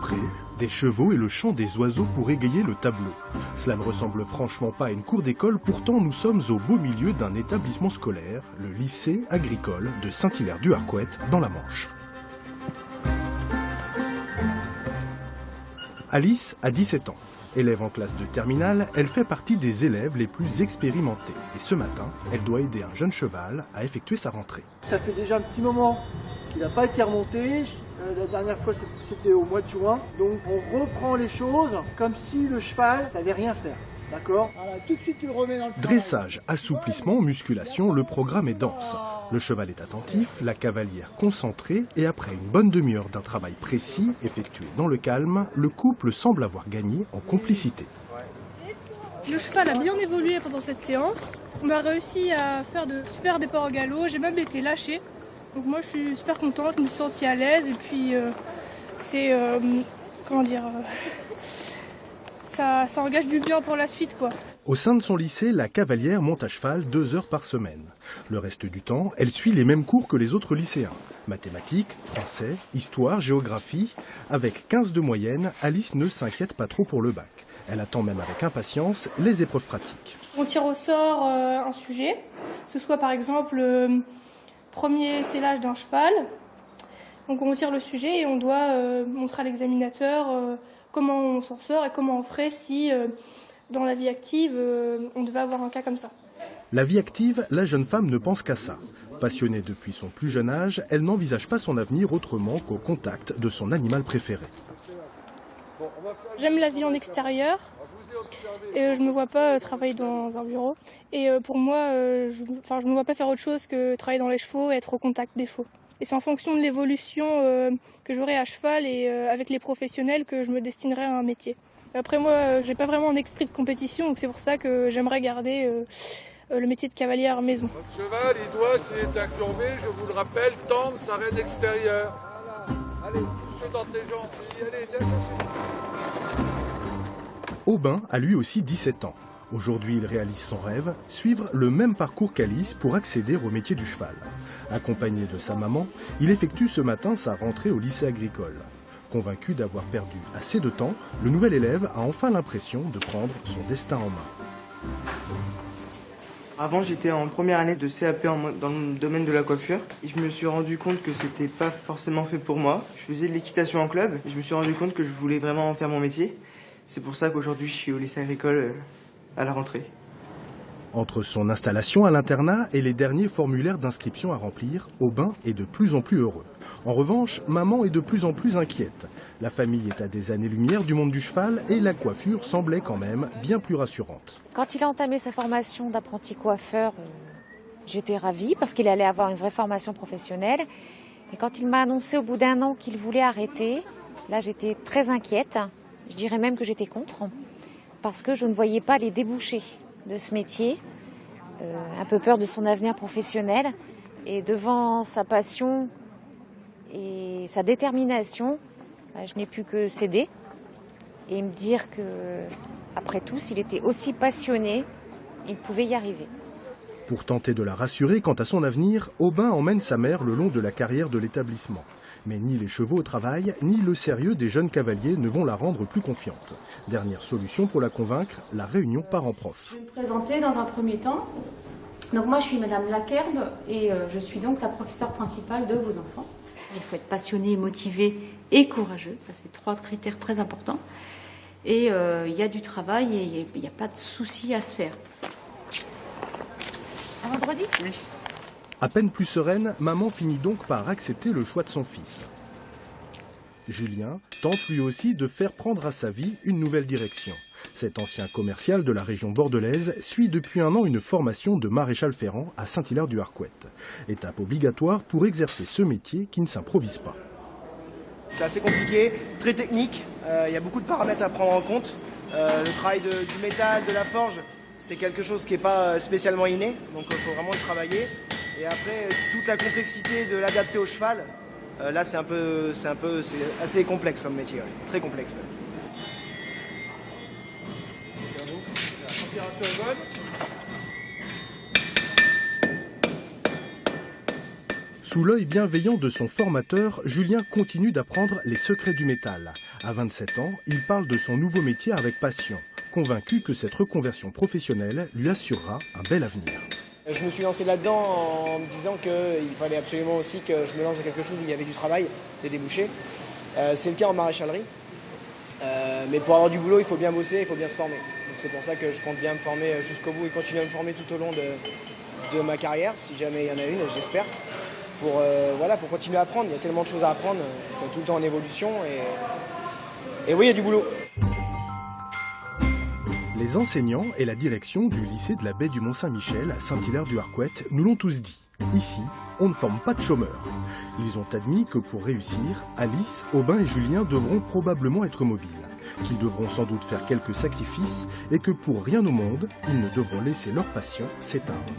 prés, des chevaux et le chant des oiseaux pour égayer le tableau. Cela ne ressemble franchement pas à une cour d'école, pourtant nous sommes au beau milieu d'un établissement scolaire, le lycée agricole de Saint-Hilaire-du-Harcouët dans la Manche. Alice a 17 ans. Élève en classe de terminale, elle fait partie des élèves les plus expérimentés. Et ce matin, elle doit aider un jeune cheval à effectuer sa rentrée. Ça fait déjà un petit moment qu'il n'a pas été remonté. La dernière fois, c'était au mois de juin. Donc on reprend les choses comme si le cheval ne savait rien faire. D'accord ? Voilà, tout de suite, tu le remets dans le travail. Dressage, assouplissement, musculation, le programme est dense. Le cheval est attentif, la cavalière concentrée et après une bonne demi-heure d'un travail précis, effectué dans le calme, le couple semble avoir gagné en complicité. Le cheval a bien évolué pendant cette séance. On a réussi à faire de super départs au galop, j'ai même été lâchée. Donc moi je suis super contente, je me suis sentie à l'aise et puis c'est, comment dire, ça engage du bien pour la suite, quoi. Au sein de son lycée, la cavalière monte à cheval 2 heures par semaine. Le reste du temps, elle suit les mêmes cours que les autres lycéens. Mathématiques, français, histoire, géographie. Avec 15 de moyenne, Alice ne s'inquiète pas trop pour le bac. Elle attend même avec impatience les épreuves pratiques. On tire au sort un sujet, que ce soit par exemple le premier sellage d'un cheval. Donc on tire le sujet et on doit montrer à l'examinateur comment on s'en sort et comment on ferait si dans la vie active on devait avoir un cas comme ça. La vie active, la jeune femme ne pense qu'à ça. Passionnée depuis son plus jeune âge, elle n'envisage pas son avenir autrement qu'au contact de son animal préféré. J'aime la vie en extérieur et je ne me vois pas travailler dans un bureau. Et pour moi, je ne me vois pas faire autre chose que travailler dans les chevaux et être au contact des chevaux. Et c'est en fonction de l'évolution que j'aurai à cheval et avec les professionnels que je me destinerai à un métier. Après moi, j'ai pas vraiment un esprit de compétition, donc c'est pour ça que j'aimerais garder le métier de cavalière à maison. Votre cheval, il doit, s'il est incurvé, je vous le rappelle, tendre sa reine extérieure. Voilà. Allez, je dans tes gentils, allez, viens chercher. Aubin a lui aussi 17 ans. Aujourd'hui, il réalise son rêve, suivre le même parcours qu'Alice pour accéder au métier du cheval. Accompagné de sa maman, il effectue ce matin sa rentrée au lycée agricole. Convaincu d'avoir perdu assez de temps, le nouvel élève a enfin l'impression de prendre son destin en main. Avant, j'étais en première année de CAP dans le domaine de la coiffure. Et je me suis rendu compte que c'était pas forcément fait pour moi. Je faisais de l'équitation en club. Et je me suis rendu compte que je voulais vraiment en faire mon métier. C'est pour ça qu'aujourd'hui, je suis au lycée agricole à la rentrée. Entre son installation à l'internat et les derniers formulaires d'inscription à remplir, Aubin est de plus en plus heureux. En revanche, maman est de plus en plus inquiète. La famille est à des années-lumière du monde du cheval et la coiffure semblait quand même bien plus rassurante. Quand il a entamé sa formation d'apprenti coiffeur, j'étais ravie parce qu'il allait avoir une vraie formation professionnelle. Et quand il m'a annoncé au bout d'1 an qu'il voulait arrêter, là j'étais très inquiète. Je dirais même que j'étais contre parce que je ne voyais pas les débouchés de ce métier, un peu peur de son avenir professionnel. Et devant sa passion et sa détermination, je n'ai pu que céder et me dire que, après tout, s'il était aussi passionné, il pouvait y arriver. Pour tenter de la rassurer quant à son avenir, Aubin emmène sa mère le long de la carrière de l'établissement. Mais ni les chevaux au travail, ni le sérieux des jeunes cavaliers ne vont la rendre plus confiante. Dernière solution pour la convaincre, la réunion parents-prof. Je vais me présenter dans un premier temps. Donc moi je suis Madame Lakerbe et je suis donc la professeure principale de vos enfants. Il faut être passionné, motivé et courageux, ça c'est 3 critères très importants. Et il y a du travail et il n'y a pas de souci à se faire. Un vendredi ? Oui. À peine plus sereine, maman finit donc par accepter le choix de son fils. Julien tente lui aussi de faire prendre à sa vie une nouvelle direction. Cet ancien commercial de la région bordelaise suit depuis 1 an une formation de maréchal ferrant à Saint-Hilaire-du-Harcouët. Étape obligatoire pour exercer ce métier qui ne s'improvise pas. C'est assez compliqué, très technique, il y a beaucoup de paramètres à prendre en compte. Le travail du métal, de la forge, c'est quelque chose qui n'est pas spécialement inné, donc il faut vraiment le travailler. Et après, toute la complexité de l'adapter au cheval, là c'est assez complexe comme métier, ouais. Très complexe. Sous l'œil bienveillant de son formateur, Julien continue d'apprendre les secrets du métal. À 27 ans, il parle de son nouveau métier avec passion, convaincu que cette reconversion professionnelle lui assurera un bel avenir. Je me suis lancé là-dedans en me disant qu'il fallait absolument aussi que je me lance dans quelque chose où il y avait du travail, des débouchés. C'est le cas en maraîchalerie. Mais pour avoir du boulot, il faut bien bosser, il faut bien se former. Donc c'est pour ça que je compte bien me former jusqu'au bout et continuer à me former tout au long de ma carrière, si jamais il y en a une, j'espère. Pour continuer à apprendre. Il y a tellement de choses à apprendre, c'est tout le temps en évolution et oui, il y a du boulot. Les enseignants et la direction du lycée de la baie du Mont-Saint-Michel à Saint-Hilaire-du-Harcouët nous l'ont tous dit. Ici, on ne forme pas de chômeurs. Ils ont admis que pour réussir, Alice, Aubin et Julien devront probablement être mobiles, qu'ils devront sans doute faire quelques sacrifices et que pour rien au monde, ils ne devront laisser leur passion s'éteindre.